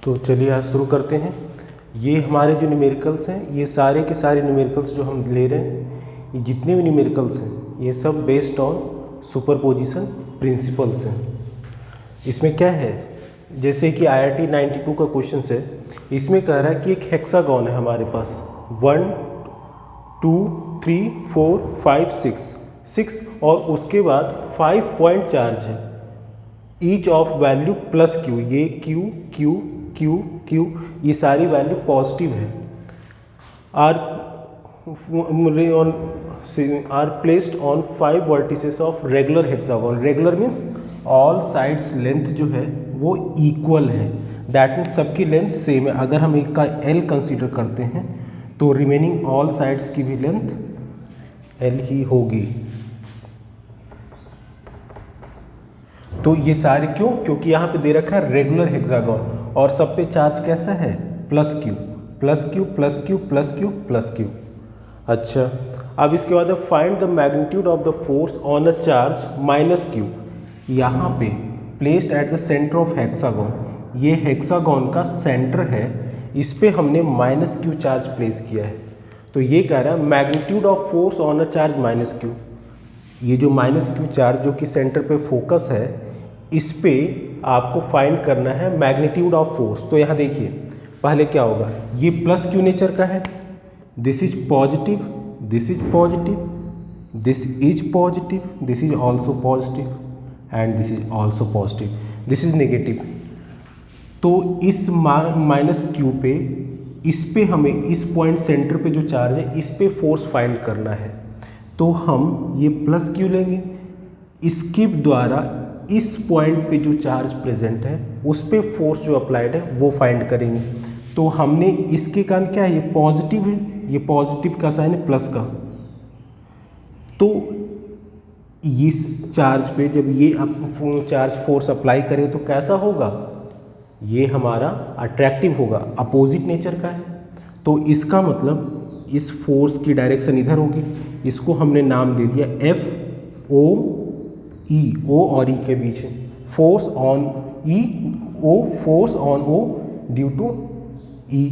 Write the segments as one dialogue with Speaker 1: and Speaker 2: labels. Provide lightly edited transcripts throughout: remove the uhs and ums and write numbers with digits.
Speaker 1: तो चलिए आज शुरू करते हैं। ये हमारे जो न्यूमेरिकल्स हैं, ये सारे के सारे न्यूमेरिकल्स जो हम ले रहे हैं, ये जितने भी न्यूमेरिकल्स हैं ये सब बेस्ड ऑन सुपरपोजिशन प्रिंसिपल्स हैं। इसमें क्या है, जैसे कि IIT 92 का क्वेश्चन है, इसमें कह रहा है कि एक हेक्सागन है हमारे पास 1 2 3 4 5 6 और उसके बाद 5 पॉइंट चार्ज है, each of value plus Q. ये क्यू क्यू क्यू क्यू ये सारी वैल्यू पॉजिटिव है। Are placed on 5 vertices of regular hexagon. Regular means all sides length जो है वो इक्वल है, दैट मीन्स सबकी लेंथ सेम है। अगर हम एक का एल कंसीडर करते हैं तो रिमेनिंग ऑल साइड्स की भी लेंथ एल ही होगी। तो ये सारे क्यों, क्योंकि यहाँ पे दे रखा है रेगुलर हेक्सागन और सब पे चार्ज कैसा है, plus Q plus Q plus Q plus Q plus Q. अच्छा, अब इसके बाद find the magnitude of the force on a charge minus Q. यहाँ पे placed at the centre of hexagon, ये हेक्सागन का सेंटर है, इस पे हमने माइनस क्यू चार्ज प्लेस किया है। तो ये कह रहा है magnitude of force on a charge minus Q. ये जो माइनस क्यू चार्ज जो कि सेंटर पे फोकस है, इस पे आपको फाइंड करना है मैग्नीट्यूड ऑफ फोर्स। तो यहाँ देखिए पहले क्या होगा, ये प्लस क्यू नेचर का है, this is positive, this is positive, this is positive, this is also positive and this is also positive, this is negative. तो इस माइनस क्यू पे, इस पे हमें इस पॉइंट सेंटर पे जो चार्ज है इस पे फोर्स फाइंड करना है। तो हम ये प्लस क्यू लेंगे, इसके द्वारा इस पॉइंट पे जो चार्ज प्रेजेंट है उस पे फोर्स जो अप्लाइड है वो फाइंड करेंगे। तो हमने इसके कारण क्या है, ये पॉजिटिव है, ये पॉजिटिव का साइन है प्लस का। तो इस चार्ज पे जब ये चार्ज फोर्स अप्लाई करें तो कैसा होगा, ये हमारा अट्रैक्टिव होगा, अपोजिट नेचर का है। तो इसका मतलब इस फोर्स की डायरेक्शन इधर होगी। इसको हमने नाम दे दिया FOE, O और E के बीच force on E, O force on O due to E,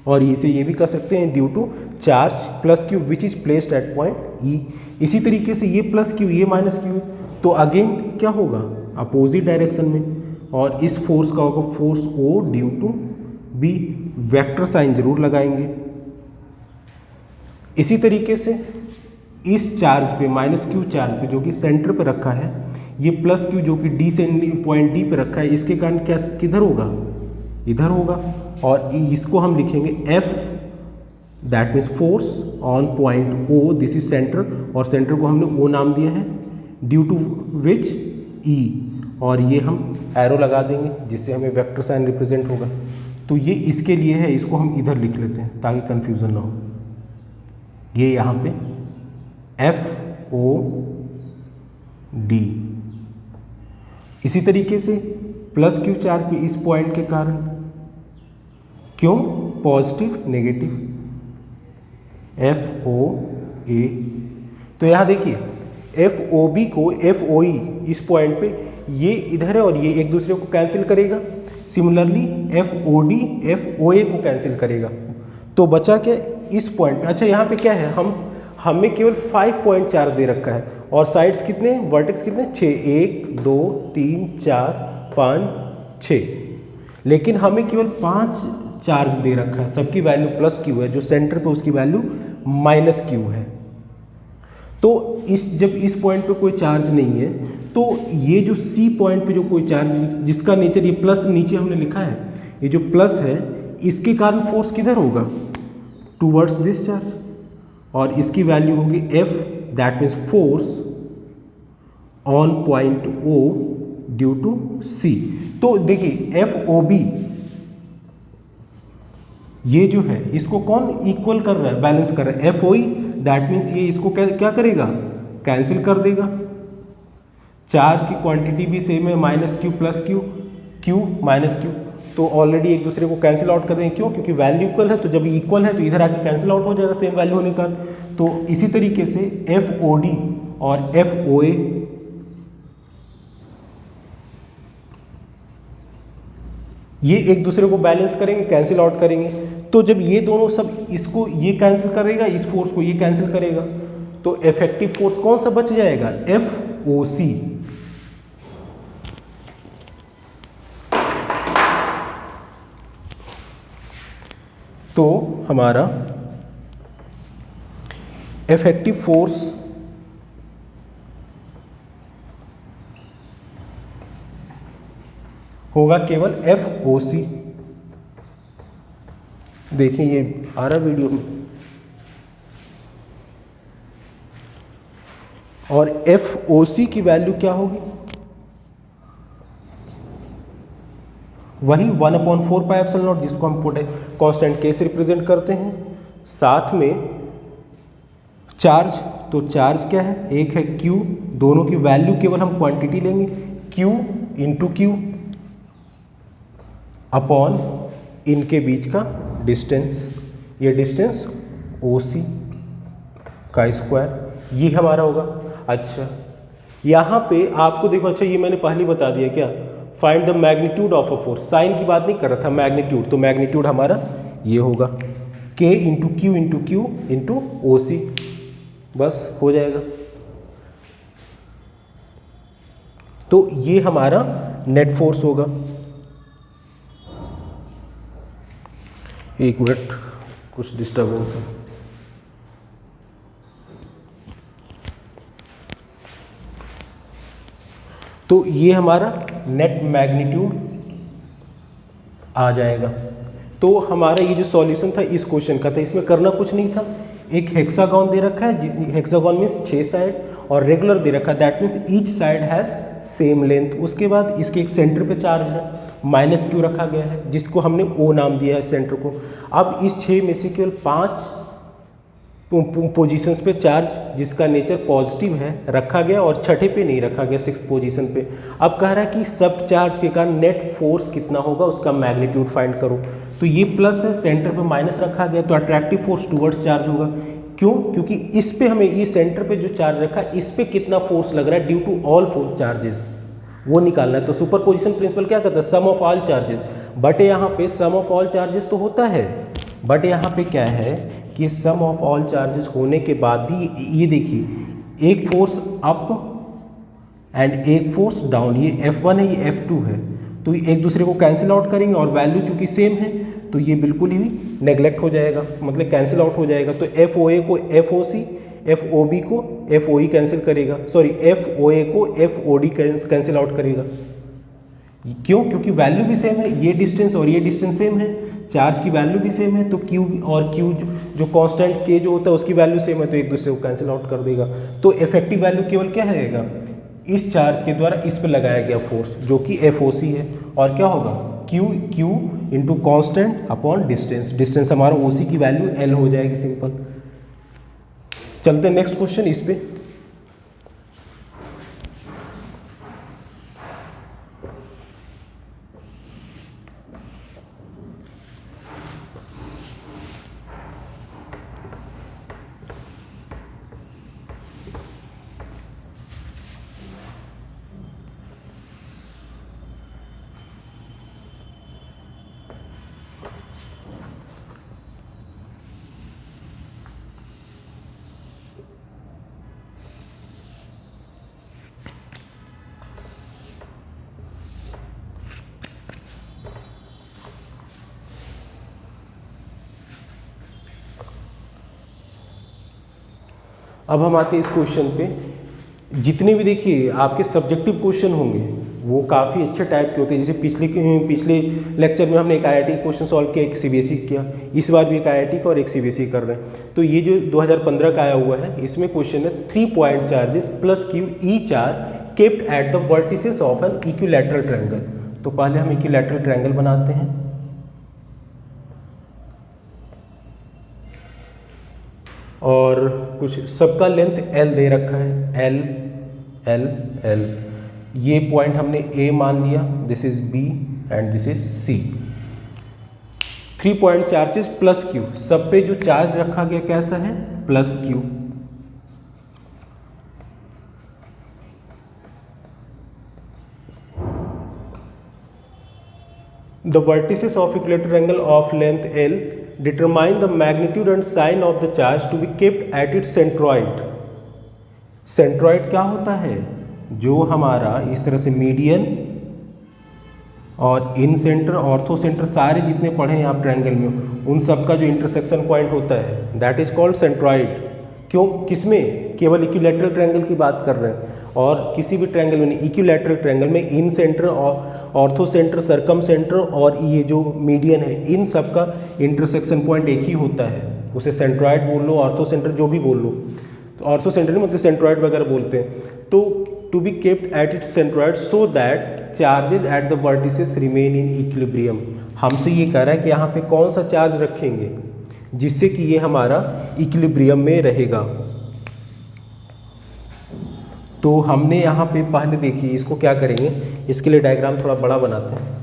Speaker 1: और इसे ये भी कह सकते हैं due to charge plus q which is placed at point E। इसी तरीके से ये प्लस क्यू ये माइनस क्यू, तो अगेन क्या होगा, अपोजिट डायरेक्शन में, और इस फोर्स का होगा force O due to B। Vector sign जरूर लगाएंगे। इसी तरीके से इस चार्ज पे माइनस क्यू चार्ज पे जो कि सेंटर पे रखा है, ये प्लस क्यू जो कि D से पॉइंट D पे रखा है, इसके कारण क्या किधर होगा, इधर होगा। और इसको हम लिखेंगे F, that means force on point O, this is centre, और सेंटर को हमने O नाम दिया है, ड्यू टू विच E, और ये हम एरो लगा देंगे जिससे हमें वेक्टर साइन रिप्रेजेंट होगा। तो ये इसके लिए है, इसको हम इधर लिख लेते हैं ताकि कंफ्यूजन ना हो। ये यहाँ पे FOD। इसी तरीके से प्लस क्यू चार्ज भी इस पॉइंट के कारण, क्यों, पॉजिटिव नेगेटिव, FOA। तो यहाँ देखिए FOB को FOE इस पॉइंट पे, ये इधर है और ये एक दूसरे को कैंसिल करेगा। सिमिलरली FOD FOA को कैंसिल करेगा। तो बचा क्या इस पॉइंट पे। अच्छा, यहाँ पे क्या है, हमें केवल 5 पॉइंट चार्ज दे रखा है और साइड्स कितने, वर्टेक्स कितने, 6, 1 2 3 4 5 6, लेकिन हमें केवल 5 चार्ज दे रखा है, सबकी वैल्यू प्लस क्यू है, जो सेंटर पे उसकी वैल्यू माइनस क्यू है। तो जब इस पॉइंट पे कोई चार्ज नहीं है, तो ये जो C पॉइंट पे जो कोई चार्ज जिसका नेचर ये प्लस नीचे हमने लिखा है, ये जो प्लस है इसके कारण फोर्स किधर होगा, टूवर्ड्स दिस चार्ज, और इसकी वैल्यू होगी F, that means force on point O due to C। तो देखिए FOB ये जो है इसको कौन इक्वल कर रहा है, बैलेंस कर रहा है, FOE, दैट मीन्स ये इसको क्या करेगा, कैंसिल कर देगा। चार्ज की क्वांटिटी भी सेम है, minus Q plus Q, Q minus q, तो ऑलरेडी एक दूसरे को कैंसिल आउट कर देंगे। क्यों, क्योंकि वैल्यू इक्वल है, तो जब इक्वल है तो इधर आके कैंसिल आउट हो जाएगा सेम वैल्यू होने का। तो इसी तरीके से FOD और FOA ये एक दूसरे को बैलेंस करेंगे, कैंसिल आउट करेंगे। तो जब ये दोनों सब इसको ये कैंसिल करेगा, इस फोर्स को ये कैंसिल करेगा, तो इफेक्टिव फोर्स कौन सा बच जाएगा, FOC। तो हमारा इफेक्टिव फोर्स होगा केवल FOC। देखिए ये आ रहा वीडियो में, और FOC की वैल्यू क्या होगी, वही 1/4 पाई एप्सिलॉन नॉट, जिसको हम कांस्टेंट K से रिप्रेजेंट करते हैं। साथ में चार्ज, तो चार्ज क्या है, एक है Q, दोनों की वैल्यू केवल हम क्वांटिटी लेंगे, Q इंटू Q अपॉन इनके बीच का डिस्टेंस, ये डिस्टेंस OC का स्क्वायर, ये हमारा होगा। अच्छा यहाँ पे आपको देखो, अच्छा ये मैंने पहले बता दिया क्या, find the magnitude of a force, sign की बात नहीं कर रहा था, मैग्नीट्यूड, तो मैग्नीट्यूड हमारा ये होगा K into Q into Q into OC, बस हो जाएगा। तो ये हमारा नेट फोर्स होगा। एक मिनट, कुछ डिस्टर्बेंस है। तो ये हमारा नेट मैग्नीट्यूड आ जाएगा। तो हमारा ये जो सॉल्यूशन था इस क्वेश्चन का था, इसमें करना कुछ नहीं था, एक हेक्सागोन दे रखा है, हेक्सागोन मीन्स 6 साइड, और रेगुलर दे रखा है, that means each side has same length. उसके बाद इसके एक सेंटर पे चार्ज है, -Q रखा गया है, जिसको हमने O नाम दिया है सेंटर को। अब इस 6 में से केवल 5 पोजीशंस पे चार्ज जिसका नेचर पॉजिटिव है रखा गया, और छठे पे नहीं रखा गया, 6th पोजीशन पे। अब कह रहा है कि सब चार्ज के कारण नेट फोर्स कितना होगा, उसका मैग्नीट्यूड फाइंड करो। तो ये प्लस है, सेंटर पे माइनस रखा गया, तो अट्रैक्टिव फोर्स टुवर्ड्स चार्ज होगा। क्यों, क्योंकि इस पे हमें, ये सेंटर पे जो चार्ज रखा है, इस पे कितना फोर्स लग रहा है due to all four charges, वो निकालना है। तो सुपर पोजिशन प्रिंसिपल क्या कहता है, सम ऑफ ऑल चार्जेस, बट यहाँ पे सम ऑफ ऑल चार्जेस तो होता है, बट यहाँ पे क्या है कि सम ऑफ ऑल चार्जेस होने के बाद भी ये देखिए, एक फोर्स अप एंड एक फोर्स डाउन, ये F1 है, ये F2 है, तो एक दूसरे को कैंसिल आउट करेंगे, और वैल्यू चूंकि सेम है तो ये बिल्कुल ही नेग्लेक्ट हो जाएगा, मतलब कैंसिल आउट हो जाएगा। तो FOA को FOC, FOB को FOE कैंसिल करेगा, सॉरी FOA को FOD कैंसिल आउट करेगा। क्यों, क्योंकि वैल्यू भी सेम है, ये डिस्टेंस और ये डिस्टेंस सेम है, चार्ज की वैल्यू भी सेम है, तो Q और Q जो कांस्टेंट K जो होता है उसकी वैल्यू सेम है, तो एक दूसरे को कैंसिल आउट कर देगा। तो इफेक्टिव वैल्यू केवल क्या रहेगा, इस चार्ज के द्वारा इस पर लगाया गया फोर्स, जो कि FOC है, और क्या होगा Q into constant upon distance, distance हमारा OC की वैल्यू L हो जाएगी, सिंपल। चलते हैं नेक्स्ट क्वेश्चन इस पे। अब हम आते हैं इस क्वेश्चन पे। जितने भी देखिए आपके सब्जेक्टिव क्वेश्चन होंगे वो काफ़ी अच्छे टाइप के होते हैं। जैसे पिछले लेक्चर में हमने एक IIT क्वेश्चन सॉल्व किया, एक CBSE किया, इस बार भी एक IIT का और एक CBSE कर रहे हैं। तो ये जो 2015 का आया हुआ है, इसमें क्वेश्चन है 3 point charges plus Q each are kept at the vertices of an equilateral triangle। तो पहले हम इक्विलैटरल ट्रायंगल बनाते हैं, और कुछ सबका लेंथ L दे रखा है, L। ये पॉइंट हमने A मान लिया, this is B and this is C। 3 point charges plus Q, सब पे जो चार्ज रखा गया कैसा है, plus Q। The vertices of equilateral triangle of length L determine the magnitude and sign of the charge to be kept at its centroid. Centroid क्या होता है? जो हमारा इस तरह से मीडियन और इन सेंटर, ऑर्थो सेंटर, सारे जितने पढ़े हैं आप ट्रायंगल में, उन सब का जो इंटरसेक्शन पॉइंट होता है दैट इज कॉल्ड सेंट्रॉइड। क्यों? किसमें? केवल इक्विलैटरल ट्रायंगल की बात कर रहे हैं, और किसी भी ट्रायंगल में नहीं, इक्विलैटरल ट्रायंगल में इन सेंटर और ऑर्थो सेंटर, सर्कम सेंटर और ये जो मीडियन है, इन सब का इंटरसेक्शन पॉइंट एक ही होता है। उसे सेंट्रॉइड बोल लो, ऑर्थो सेंटर जो भी बोल लो, तो ऑर्थो सेंटर नहीं मतलब सेंट्रॉइड वगैरह बोलते हैं। तो to be kept at its centroid so that charges at the vertices remain in equilibrium. हमसे ये कह रहा है कि यहाँ पे कौन सा चार्ज रखेंगे जिससे कि ये हमारा इक्विलिब्रियम में रहेगा। तो हमने यहाँ पे पहले देखिए इसको क्या करेंगे, इसके लिए डायग्राम थोड़ा बड़ा बनाते हैं।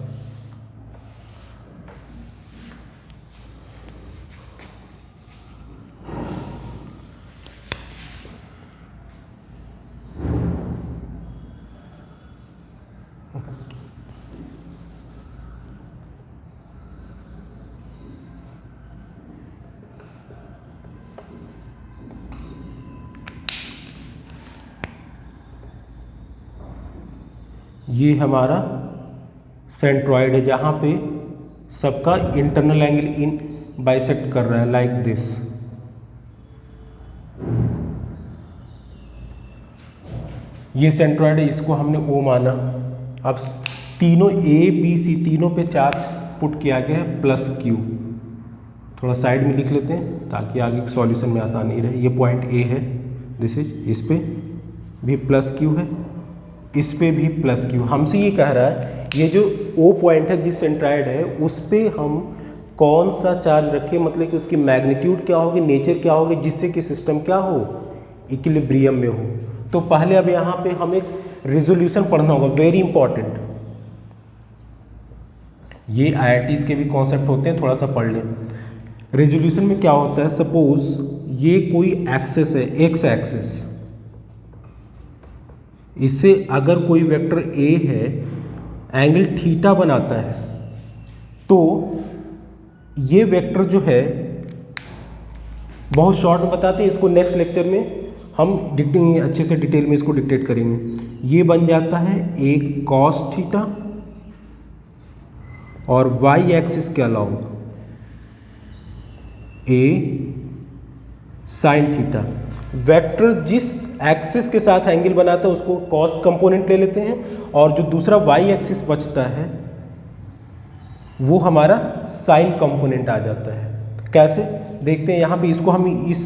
Speaker 1: ये हमारा सेंट्रॉइड है जहाँ पे सबका इंटरनल एंगल इन बाइसेक्ट कर रहा है लाइक दिस। ये सेंट्रॉइड है, इसको हमने O माना। अब तीनों A B C तीनों पे चार्ज पुट किया गया है प्लस Q। थोड़ा साइड में लिख लेते हैं ताकि आगे सॉल्यूशन में आसानी रहे। ये पॉइंट A है, दिस इज, इस पे भी प्लस Q है, इस पे भी प्लस Q। हमसे ये कह रहा है ये जो O पॉइंट है जिस सेंट्रॉइड है उस पे हम कौन सा चार्ज रखें, मतलब कि उसकी मैग्नीट्यूड क्या होगी, नेचर क्या होगी, जिससे कि सिस्टम क्या हो, इक्विलिब्रियम में हो। तो पहले अब यहाँ पे हमें रिजोल्यूशन पढ़ना होगा, वेरी इंपॉर्टेंट। ये IITs के भी कॉन्सेप्ट होते हैं, थोड़ा सा पढ़ लें। रेजोल्यूशन में क्या होता है, सपोज ये कोई एक्सिस है, एक्स एक्सिस, इससे अगर कोई वेक्टर A है, एंगल थीटा बनाता है, तो ये वेक्टर जो है, बहुत शॉर्ट में बताते हैं इसको, नेक्स्ट लेक्चर में हम अच्छे से डिटेल में इसको डिक्टेट करेंगे। ये बन जाता है A cos थीटा और y एक्सिस के allow A sin theta. Vector जिस एक्सिस के साथ एंगल बनाता है उसको कॉस कंपोनेंट ले लेते हैं, और जो दूसरा y एक्सिस बचता है वो हमारा साइन कंपोनेंट आ जाता है। कैसे देखते हैं, यहाँ पे इसको हम इस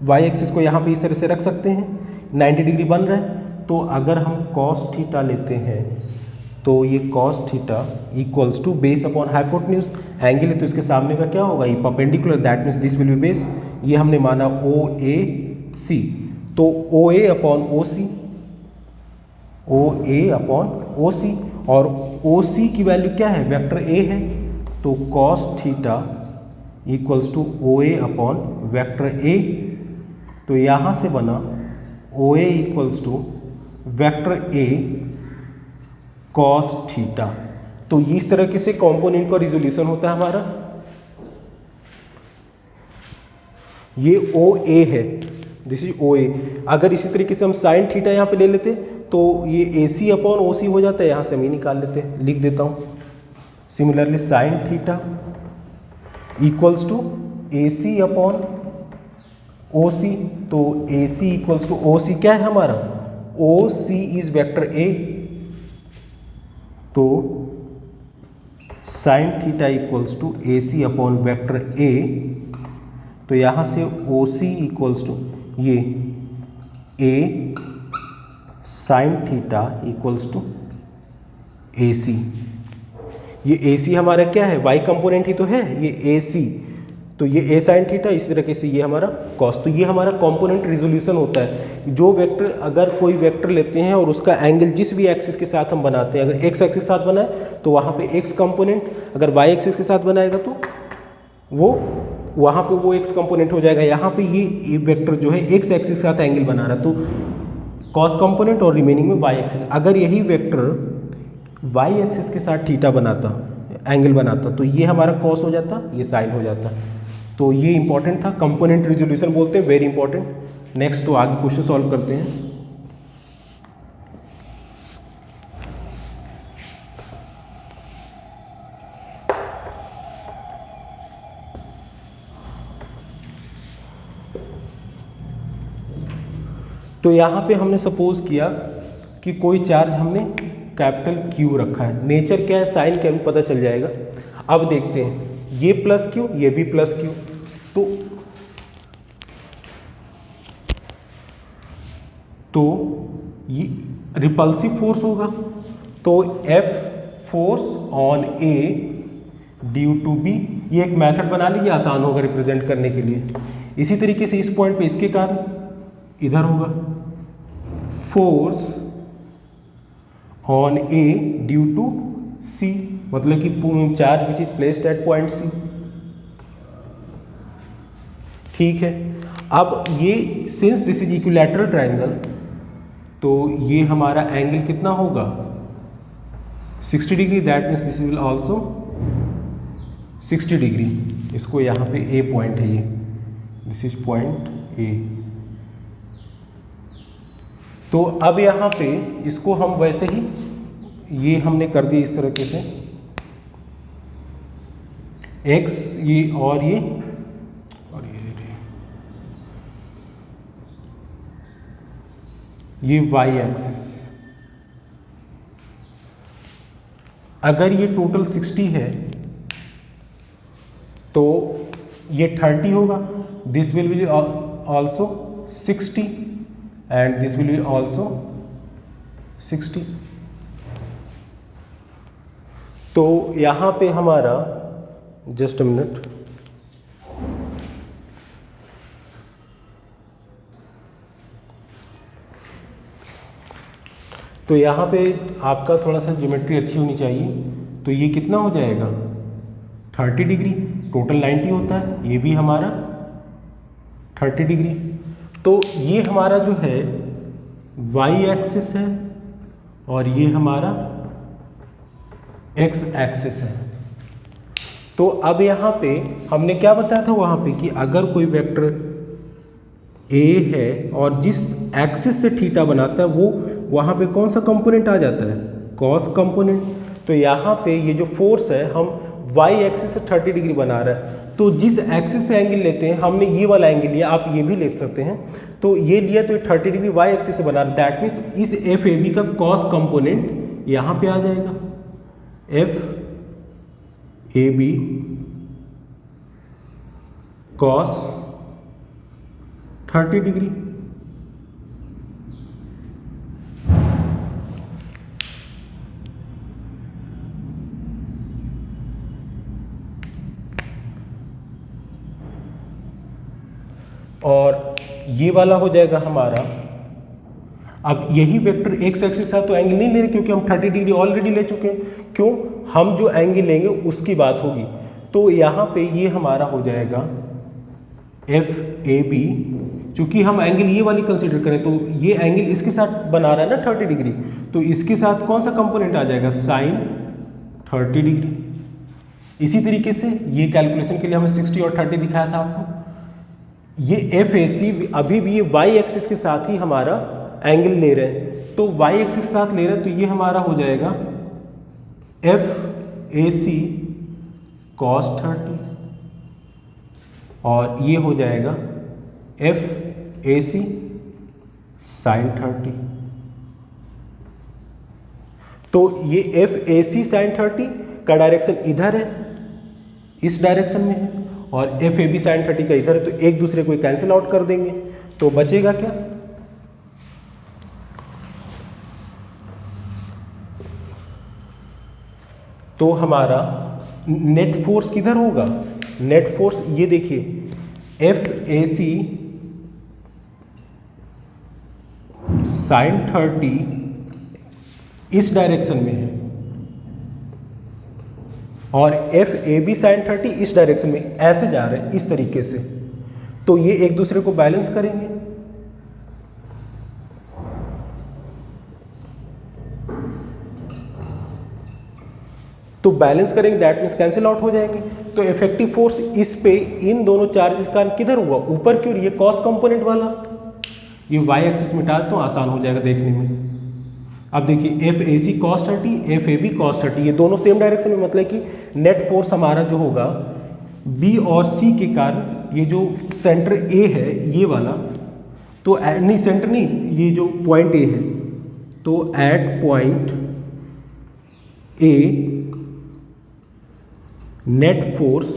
Speaker 1: y एक्सिस को यहाँ पे इस तरह से रख सकते हैं, 90 डिग्री बन रहा है। तो अगर हम कॉस थीटा लेते हैं तो ये cos theta equals to base upon hypotenuse, angle है तो इसके सामने का क्या होगा, ये perpendicular, that means this will be base. ये हमने माना OAC, तो OA upon OC, OA upon OC, और OC की वैल्यू क्या है, वेक्टर A है, तो cos theta equals to OA upon vector A। तो यहाँ से बना OA equals to vector A cos theta. तो इस तरह से कंपोनेंट का रिजोल्यूशन होता है हमारा। ये OA है, दिस इज OA। अगर इसी तरीके से हम साइन थीटा यहाँ पे ले लेते तो ये AC अपॉन OC हो जाता है, यहाँ से हम ये निकाल लेते हैं, लिख देता हूँ। Similarly sine theta equals to AC upon OC, तो AC इक्वल्स टू OC क्या है हमारा, OC इज वेक्टर A, तो sine theta equals to AC upon vector A। तो यहाँ से OC इक्वल्स टू ये A sine theta equals to AC। ये AC हमारा क्या है, y कंपोनेंट ही तो है, ये AC, तो ये A साइन थीटा, इसी तरीके से ये हमारा कॉस। तो ये हमारा कंपोनेंट रिजोल्यूशन होता है। जो वेक्टर, अगर कोई वेक्टर लेते हैं और उसका एंगल जिस भी एक्सिस के साथ हम बनाते हैं, अगर x एक्सिस के साथ बनाए तो वहाँ पे x कंपोनेंट, अगर y एक्सिस के साथ बनाएगा तो वो वहाँ पे वो x कंपोनेंट हो जाएगा। यहाँ पे ये वेक्टर जो है x एक्सिस के साथ एंगल बना रहा है, तो कॉस कंपोनेंट और रिमेनिंग में y एक्सिस। अगर यही वेक्टर y एक्सिस के साथ थीटा बनाता, एंगल बनाता, तो ये हमारा कॉस हो जाता, ये साइन हो जाता। तो ये इंपॉर्टेंट था, कंपोनेंट रिजोल्यूशन बोलते हैं, वेरी इंपॉर्टेंट। नेक्स्ट तो आगे क्वेश्चन सॉल्व करते हैं। तो यहाँ पे हमने सपोज किया कि कोई चार्ज हमने कैपिटल Q रखा है, नेचर क्या है साइन क्या भी पता चल जाएगा। अब देखते हैं, ये प्लस Q, ये भी प्लस Q, तो ये रिपल्सिव फोर्स होगा, तो F force on A due to B, ये एक मेथड बना लीजिए, आसान होगा रिप्रेजेंट करने के लिए। इसी तरीके से इस पॉइंट पे इसके कारण इधर होगा force on A due to C, मतलब कि charge which is placed at point C। ठीक है, अब ये since this is equilateral triangle, तो ये हमारा एंगल कितना होगा 60 degree, that means this will also 60 degree. इसको यहाँ पे A पॉइंट है, ये दिस इज पॉइंट A। तो अब यहाँ पे इसको हम वैसे ही, ये हमने कर दिया इस तरीके से, x ये और ये y एक्सिस। अगर ये टोटल 60 है तो ये 30 होगा, this will B also 60 and this will B also 60। तो यहाँ पे हमारा जस्ट अ मिनट, तो यहाँ पे आपका थोड़ा सा ज्योमेट्री अच्छी होनी चाहिए। तो ये कितना हो जाएगा 30 डिग्री, टोटल 90 होता है, ये भी हमारा 30 डिग्री। तो ये हमारा जो है y एक्सिस है और ये हमारा x एक्सिस है। तो अब यहाँ पे हमने क्या बताया था वहाँ पे कि अगर कोई वेक्टर a है और जिस एक्सिस से थीटा बनाता है वो वहाँ पे कौन सा कंपोनेंट आ जाता है, कॉस कंपोनेंट। तो यहाँ पे ये जो फोर्स है हम y एक्सिस से 30 डिग्री बना रहा है, तो जिस एक्सिस से एंगल लेते हैं, हमने ये वाला एंगल लिया, आप ये भी ले सकते हैं, तो ये लिया तो 30 डिग्री y एक्सिस से बना रहा है, दैट मीन्स इस एफ ए बी का कॉस कंपोनेंट यहाँ पे आ जाएगा, F A B cos 30 degree. और ये वाला हो जाएगा हमारा, अब यही वेक्टर एक्स एक्सिस है तो एंगल नहीं ले रहे क्योंकि हम 30 डिग्री ऑलरेडी ले चुके हैं। क्यों, हम जो एंगल लेंगे उसकी बात होगी। तो यहाँ पे ये हमारा हो जाएगा एफ ए बी, चूंकि हम एंगल ये वाली कंसीडर करें तो ये एंगल इसके साथ बना रहा है ना 30 डिग्री, तो इसके साथ कौन सा कंपोनेंट आ जाएगा, साइन 30 डिग्री। इसी तरीके से ये कैलकुलेशन के लिए हमने 60 और 30 दिखाया था आपको। ये एफ ए सी अभी भी ये वाई एक्सिस के साथ ही हमारा एंगल ले रहे हैं, तो वाई एक्सिस के साथ ले रहे हैं, तो ये हमारा हो जाएगा एफ ए सी कॉस 30 और ये हो जाएगा एफ ए सी साइन 30। तो ये एफ ए सी साइन 30 का डायरेक्शन इधर है, इस डायरेक्शन में है, और एफ ए बी साइन 30 का इधर है, तो एक दूसरे को कैंसिल आउट कर देंगे, तो बचेगा क्या, तो हमारा नेट फोर्स किधर होगा, नेट फोर्स ये देखिए एफ ए सी साइन 30 इस डायरेक्शन में है और एफ ए बी साइन 30 इस डायरेक्शन में, ऐसे जा रहे हैं इस तरीके से, तो ये एक दूसरे को बैलेंस करेंगे। तो बैलेंस करेंगे, दैट मीन्स कैंसिल आउट हो जाएंगे। तो इफेक्टिव फोर्स इस पे इन दोनों चार्जेस का किधर हुआ, ऊपर की ओर, ये कॉस कंपोनेंट वाला, ये वाई एक्सिस मिटा तो आसान हो जाएगा देखने में। अब देखिए F A C cos 30, F A B cos 30, ये दोनों सेम डायरेक्शन में, मतलब कि नेट फोर्स हमारा जो होगा बी और सी के कारण, ये जो सेंटर ए है ये वाला, तो नहीं सेंटर नहीं, ये जो पॉइंट ए है, तो at point A net force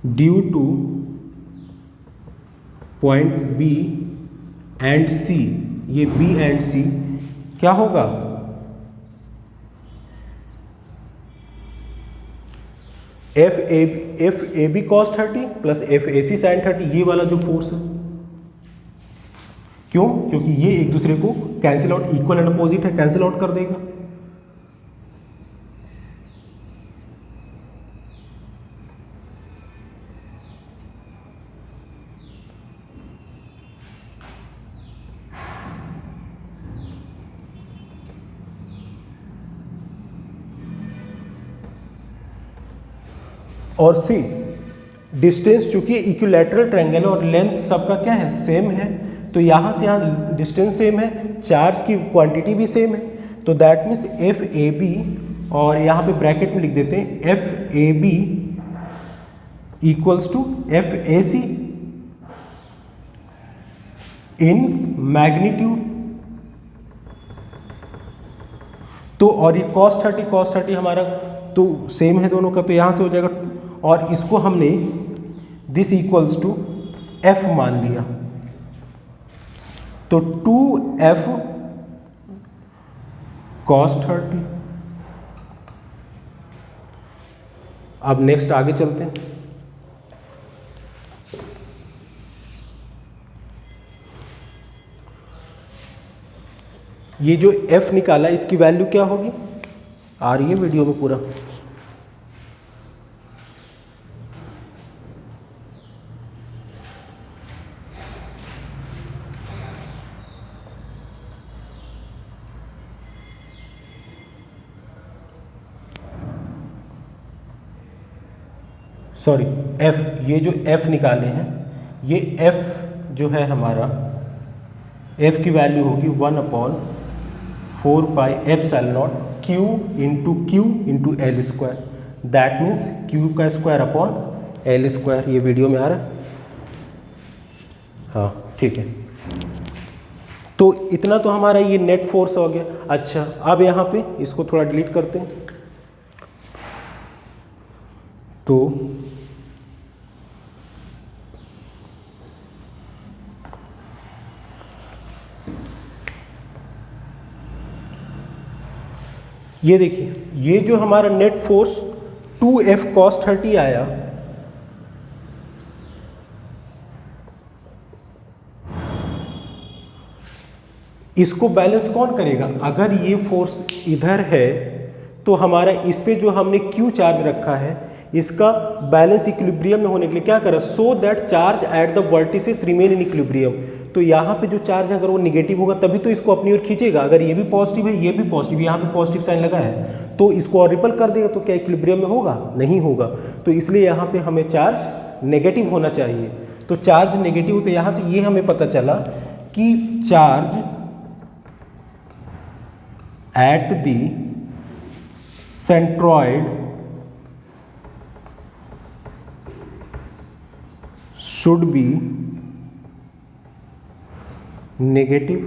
Speaker 1: due to point B and C, ये बी एंड सी क्या होगा, F A B cos 30 plus F A C sine 30, ये वाला जो फोर्स है। क्यों? क्योंकि ये एक दूसरे को cancel out, equal and opposite है, कैंसिल आउट कर देगा। और सी डिस्टेंस चूंकि इक्विलैटरल ट्रायंगल है और लेंथ सबका क्या है, सेम है, तो यहाँ से यहाँ डिस्टेंस सेम है, चार्ज की क्वांटिटी भी सेम है, तो that means F A B, और यहाँ पे ब्रैकेट में लिख देते हैं F A B equals to F A C in magnitude. तो और ये cos 30 हमारा तो सेम है दोनों का, तो यहाँ से हो जाएगा, और इसको हमने दिस इक्वल्स टू f मान लिया, तो 2f cos 30। अब नेक्स्ट आगे चलते हैं। ये जो f निकाला इसकी वैल्यू क्या होगी, आ रही है वीडियो में पूरा, सॉरी f, ये जो f निकाले हैं, ये f जो है हमारा, f की वैल्यू होगी 1/4 pi epsilon not q into L square, that means q का स्क्वायर अपॉन एल स्क्वायर। ये वीडियो में आ रहा है, हाँ ठीक है। तो इतना तो हमारा ये नेट फोर्स हो गया। अच्छा अब यहाँ पे इसको थोड़ा डिलीट करते हैं, तो ये देखिए, ये जो हमारा नेट फोर्स 2f cos 30 आया, इसको बैलेंस कौन करेगा? अगर ये फोर्स इधर है तो हमारा इस पे जो हमने Q चार्ज रखा है, इसका बैलेंस इक्विलिब्रियम में होने के लिए क्या करा, so that charge at the vertices remain in equilibrium. तो यहाँ पे जो चार्ज है अगर वो निगेटिव होगा तभी तो इसको अपनी ओर खींचेगा। अगर ये भी पॉजिटिव है, ये भी पॉजिटिव, यहाँ पे पॉजिटिव साइन लगा है, तो इसको और रिपल कर देगा, तो क्या इक्विलिब्रियम में होगा? नहीं होगा। तो इसलिए यहाँ पे हमें चार्ज नेगेटिव होना चाहिए। तो चार्ज नेगेटिव, तो यहाँ से ये हमें पता चला कि charge at the centroid should be negative.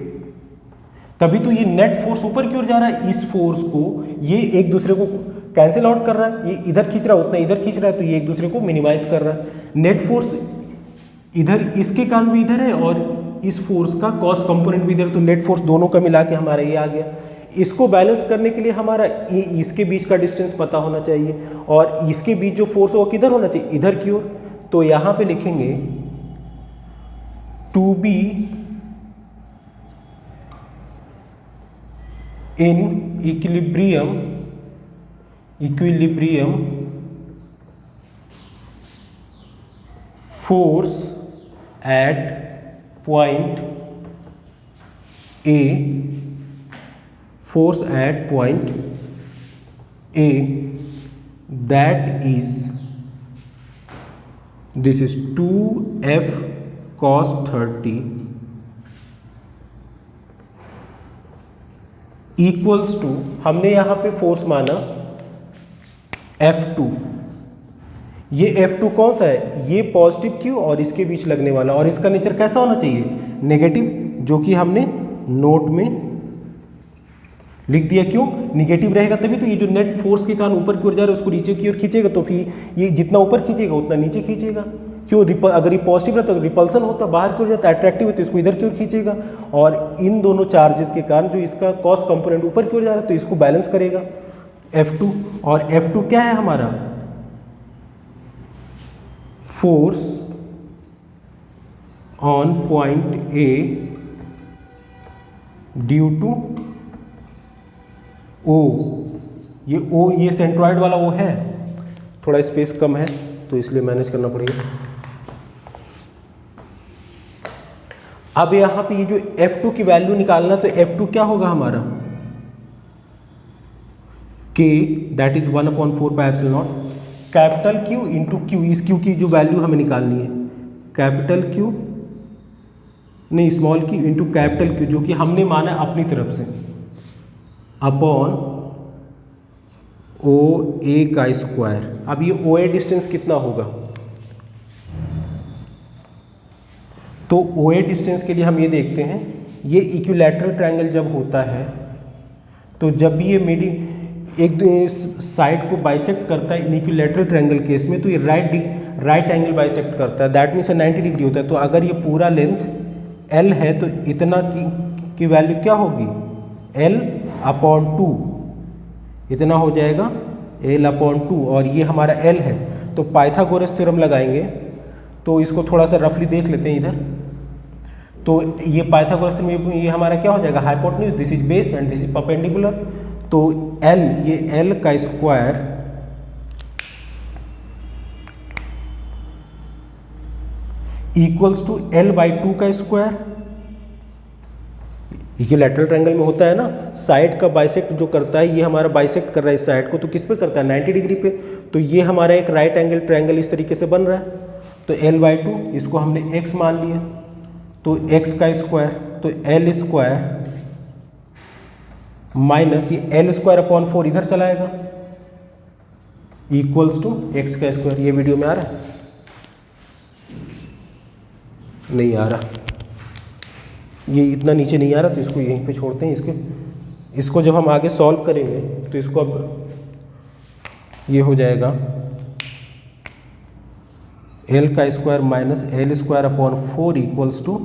Speaker 1: तभी तो ये नेट फोर्स ऊपर की ओर जा रहा है। इस फोर्स को ये एक दूसरे को कैंसिल आउट कर रहा है, ये इधर खींच रहा है, उतना इधर खींच रहा है, तो ये एक दूसरे को मिनिमाइज कर रहा है। नेट फोर्स इधर इसके कारण भी इधर है और इस फोर्स का कॉस कंपोनेंट भी इधर, तो नेट फोर्स दोनों का मिला के हमारा ये आ गया। इसको बैलेंस करने के लिए हमारा इसके बीच का डिस्टेंस पता होना चाहिए, और इसके बीच जो फोर्स है वो किधर होना चाहिए? इधर की ओर। तो यहाँ पे लिखेंगे to be in equilibrium force at point A, force at point A that is this is 2f cos 30 equals to, हमने यहां पे फोर्स माना F2। ये F2 कौन सा है? ये पॉजिटिव Q और इसके बीच लगने वाला, और इसका नेचर कैसा होना चाहिए? नेगेटिव, जो कि हमने नोट में लिख दिया। क्यों? निगेटिव रहेगा तभी तो ये जो नेट फोर्स के कारण ऊपर की ओर जा रहा है उसको नीचे की ओर खींचेगा, तो फिर ये जितना ऊपर खींचेगा उतना नीचे खींचेगा। क्यों? अगर ये पॉजिटिव रहता तो रिपल्सन होता, बाहर की ओर जाता, अट्रैक्टिव है तो इसको इधर की ओर खींचेगा, और इन दोनों चार्जेस के कारण जो इसका कॉस कंपोनेंट ऊपर की ओर जा रहा है तो इसको बैलेंस करेगा F2। और F2 क्या है हमारा? Force on point A due to O। ये O, ये सेंट्रॉइड वाला O है, थोड़ा स्पेस कम है तो इसलिए मैनेज करना पड़ेगा। अब यहां पे ये जो F2 की वैल्यू निकालना, तो F2 क्या होगा हमारा? K that is 1/4 pi epsilon not capital Q into Q। इस Q की जो वैल्यू हमें निकालनी है, कैपिटल Q नहीं small q into capital Q, जो कि हमने माना अपनी तरफ से, अपॉन OA का स्क्वायर। अब ये OA डिस्टेंस कितना होगा? तो OA डिस्टेंस के लिए हम ये देखते हैं, ये इक्विलैटरल ट्रायंगल जब होता है तो जब भी ये मिडी एक साइड को बाइसेक्ट करता है इक्विलैटरल ट्रायंगल केस में, तो ये राइट एंगल बाइसेक्ट करता है, दैट मीन्स 90 डिग्री होता है। तो अगर ये पूरा लेंथ L है तो इतना की वैल्यू क्या होगी? L/2, इतना हो जाएगा L/2, और ये हमारा L है। तो पाइथागोरस थ्योरम लगाएंगे, तो इसको थोड़ा सा रफली देख लेते हैं इधर। तो ये पाइथागोरस थ्योरम, ये हमारा क्या हो जाएगा? Hypotenuse, this is base and this is perpendicular. तो L, ये L का स्क्वायर इक्वल्स टू L/2 का स्क्वायर। ये लैटरल ट्रायंगल में होता है ना, साइड का बाइसेक्ट जो करता है, ये हमारा बाइसेक्ट कर रहा है इस साइड को, तो किस पे करता है? 90 डिग्री पे। तो ये हमारा एक राइट एंगल ट्रायंगल इस तरीके से बन रहा है। तो L/2 इसको हमने x मान लिया, तो x का स्क्वायर, तो L स्क्वायर माइनस ये L²/4 इधर चलाएगा, इक्वल्स टू x का स्क्वायर। ये वीडियो में आ रहा है? नहीं आ रहा, ये इतना नीचे नहीं आ रहा, तो इसको यहीं पे छोड़ते हैं। इसको जब हम आगे सॉल्व करेंगे तो इसको अब ये हो जाएगा L का square minus L²/4 equals to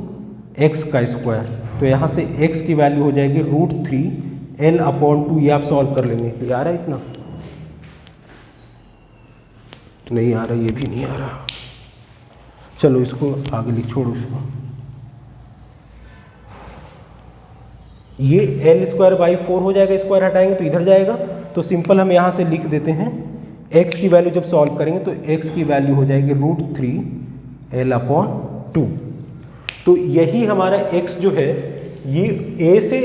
Speaker 1: x का स्क्वायर। तो यहाँ से x की वैल्यू हो जाएगी √3 L/2। ये आप सॉल्व कर लेंगे। ये आ रहा है इतना? नहीं आ रहा, ये भी नहीं आ रहा। चलो इसको आगे लिख, छोड़ो इसको। ये L²/4 हो जाएगा, स्क्वायर हटाएंगे तो इधर जाएगा, तो सिंपल हम यहाँ से लिख देते हैं, x की वैल्यू जब सॉल्व करेंगे तो x की वैल्यू हो जाएगी √3 L/2। तो यही हमारा x जो है, ये A से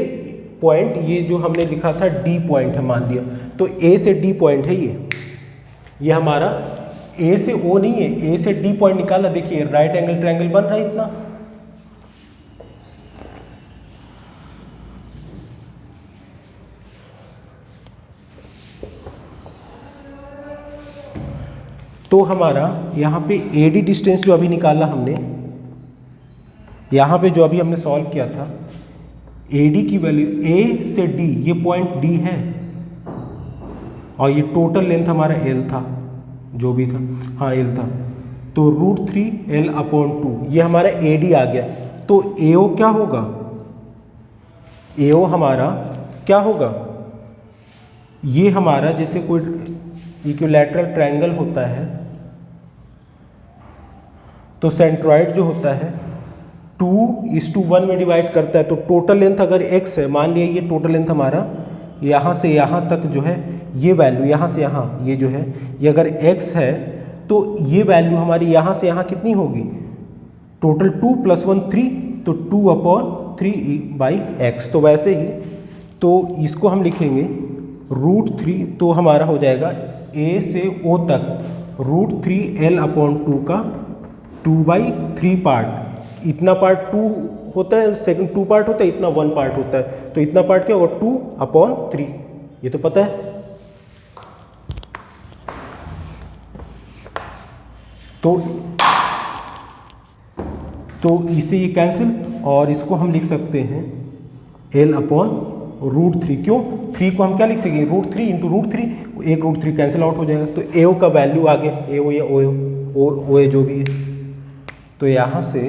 Speaker 1: पॉइंट, ये जो हमने लिखा था D पॉइंट है मान लिया, तो A से D पॉइंट है ये हमारा A से O नहीं है, A से D पॉइंट निकालना। देखिए राइट एंगल ट्रायंगल बन रहा है इतना। तो हमारा यहाँ पे AD डिस्टेंस जो अभी निकाला हमने, यहाँ पे जो अभी हमने सॉल्व किया था, AD की वैल्यू A से D, ये पॉइंट D है, और ये टोटल लेंथ हमारा L था, जो भी था, हाँ L था, तो √3 L/2, ये हमारा AD आ गया। तो AO क्या होगा? AO हमारा क्या होगा? ये हमारा जैसे कोई इक्विलैटरल ट्रायंगल होता है, तो सेंट्रॉइड जो होता है 2:1 में डिवाइड करता है। तो टोटल लेंथ अगर x है, मान लिया ये टोटल लेंथ हमारा यहाँ से यहाँ तक जो है, ये वैल्यू यहाँ से यहाँ, ये जो है, ये अगर x है तो ये वैल्यू हमारी यहाँ से यहाँ कितनी होगी? टोटल 2 + 1 3, तो 2/3/x। तो वैसे ही तो इसको हम लिखेंगे √3 तो हमारा हो जाएगा ए से ओ तक √3L/2 का 2/3 पार्ट। इतना पार्ट 2 होता है, सेकंड 2 पार्ट होता है, इतना 1 पार्ट होता है, तो इतना पार्ट क्या होगा 2/3, ये तो पता है। तो इसे ये कैंसिल, और इसको हम लिख सकते हैं L/√3। क्यों 3 को हम क्या लिख सकेंगे √3 इंटू √3, एक √3 कैंसिल आउट हो जाएगा, तो एओ का वैल्यू आ गया, एओ या ओ ए जो भी है। तो यहाँ से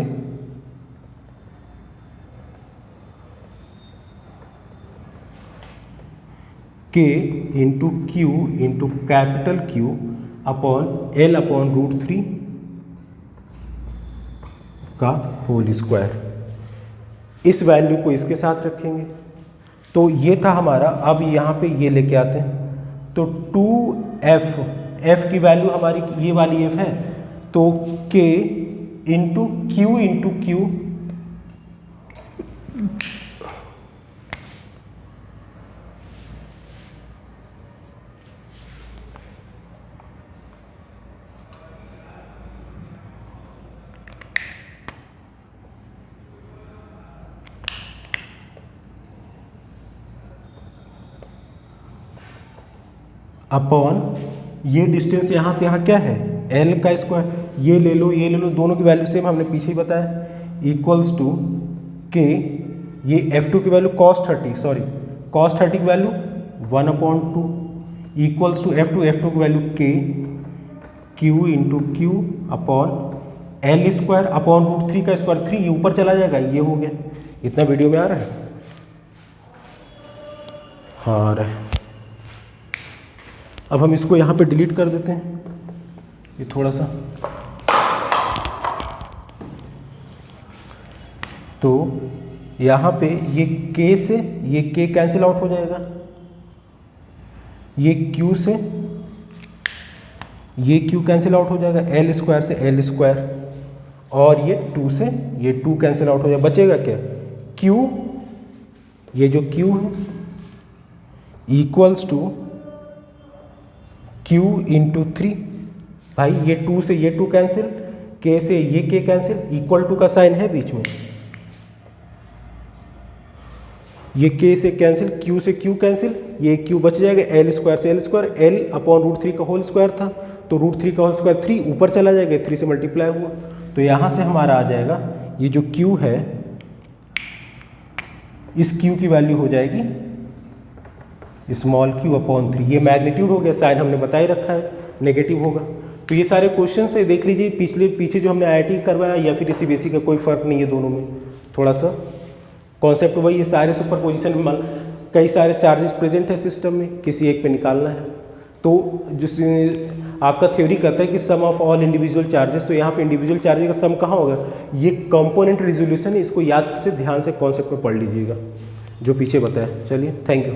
Speaker 1: K into Q into capital Q upon L/√3 का होल स्क्वायर, इस वैल्यू को इसके साथ रखेंगे। तो ये था हमारा। अब यहाँ पे ये लेके आते हैं, तो 2f की वैल्यू हमारी ये वाली f है, तो K इंटू Q अपॉन ये डिस्टेंस यहाँ से यहाँ क्या है L का स्क्वायर, ये ले लो ये ले लो, दोनों की वैल्यू सेम हमने पीछे ही बताया, इक्वल्स टू K, ये F2 की वैल्यू cos 30 की वैल्यू 1/2 इक्वल्स टू F2 की value K Q into Q upon L square upon √3 का स्क्वायर, 3 ये ऊपर चला जाएगा, ये हो गया। इतना वीडियो में आ रहा है? हाँ आ रहा है। अब हम इसको यहाँ पे डिलीट कर देते हैं, ये थोड़ा सा, तो यहाँ पे ये K से ये K कैंसिल आउट हो जाएगा, ये Q से ये Q कैंसिल आउट हो जाएगा, L स्क्वायर से L स्क्वायर, और ये 2 से ये 2 कैंसिल आउट हो जाएगा, बचेगा क्या Q, ये जो Q है इक्वल्स टू Q इंटू 3, भाई ये 2 से ये 2 कैंसिल, K से ये K कैंसिल, इक्वल टू का साइन है बीच में, ये K से कैंसिल, Q से Q कैंसिल, ये Q बच जाएगा, L स्क्वायर से L स्क्वायर, L अपॉन √3 का होल स्क्वायर था, तो √3 का होल स्क्वायर 3 ऊपर चला जाएगा, 3 से मल्टीप्लाई हुआ, तो यहाँ से हमारा आ जाएगा ये जो Q है, इस Q की वैल्यू हो जाएगी स्मॉल q अपॉन 3, ये मैग्नीट्यूड हो गया, साइन हमने बता ही रखा है नेगेटिव होगा। तो ये सारे क्वेश्चन से देख लीजिए, पीछे जो हमने IIT करवाया या फिर CBSE का कोई फर्क नहीं है, दोनों में थोड़ा सा कॉन्सेप्ट वही है, सारे सुपर पोजिशन में कई सारे चार्जेस प्रेजेंट है सिस्टम में, किसी एक पे निकालना है। तो जिस आपका थ्योरी कहता है कि सम ऑफ ऑल इंडिविजुअल चार्जेस, तो यहाँ पे इंडिविजुअल चार्जेस का सम कहाँ होगा, ये कंपोनेंट रिजोल्यूशन है, इसको याद से ध्यान से कॉन्सेप्ट में पढ़ लीजिएगा जो पीछे बताया। चलिए थैंक यू।